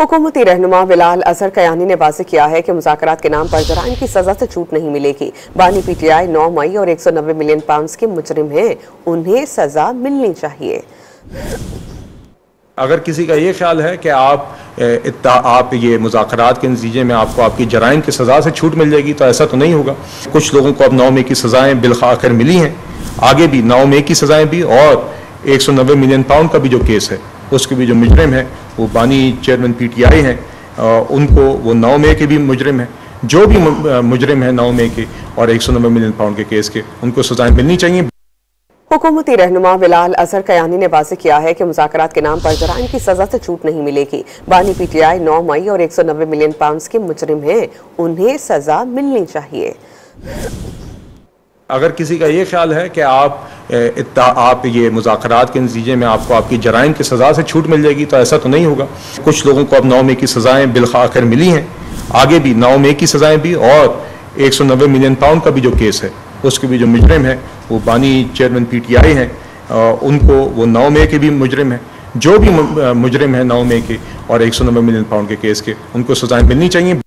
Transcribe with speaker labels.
Speaker 1: हुकूमती रहनुमा बिलाल अजहर कयानी ने वाज़ेह किया है कि मुज़ाकरात के नाम पर जराइम की सजा से छूट नहीं मिलेगी। बानी पीटीआई 9 मई और 190 मिलियन पाउंड के मुजरिम हैं, उन्हें सजा मिलनी चाहिए।
Speaker 2: अगर किसी का ये ख्याल है कि आप ये मुज़ाकरात के नतीजे में आपको आपकी जराइम की सज़ा से छूट मिल जाएगी, तो ऐसा तो नहीं होगा। कुछ लोगों को अब 9 मई की सज़ाएं बिलआखिर मिली हैं, आगे भी 9 मई की सज़ाएं भी और 190 मिलियन पाउंड का भी जो केस है उसके भी जो मुजरिम है वो बानी चेयरमैन पीटीआई हैं, उनको वो 9 मई के भी मुजरिम हैं। जो भी मुजरिम है 9 मई के और 190 मिलियन पाउंड के केस के, उनको सज़ाएं मिलनी चाहिए।
Speaker 1: हुकूमती रहनुमा बिलाल अजहर कयानी ने वाज़ेह किया है कि मुज़ाकरात के नाम पर जराइम की सजा से छूट नहीं मिलेगी। बानी पीटीआई 9 मई और 190 मिलियन पाउंड के मुजरिम हैं, उन्हें सजा मिलनी चाहिए।
Speaker 2: अगर किसी का ये ख्याल है कि आप ये मुज़ाकरात के नतीजे में आपको आपकी जराइम की सज़ा से छूट मिल जाएगी, तो ऐसा तो नहीं होगा। कुछ लोगों को अब 9 मई की सज़ाएं बिलआखिर मिली हैं, आगे भी 9 मई की सज़ाएं भी और 190 मिलियन पाउंड का भी जो केस है उसके भी जो मुजरिम है वो बानी चेयरमैन पीटीआई हैं, उनको वो 9 मई के भी मुजरिम हैं। जो भी मुजरिम है 9 मई के और 190 मिलियन पाउंड के केस के, उनको सज़ाएं मिलनी चाहिए।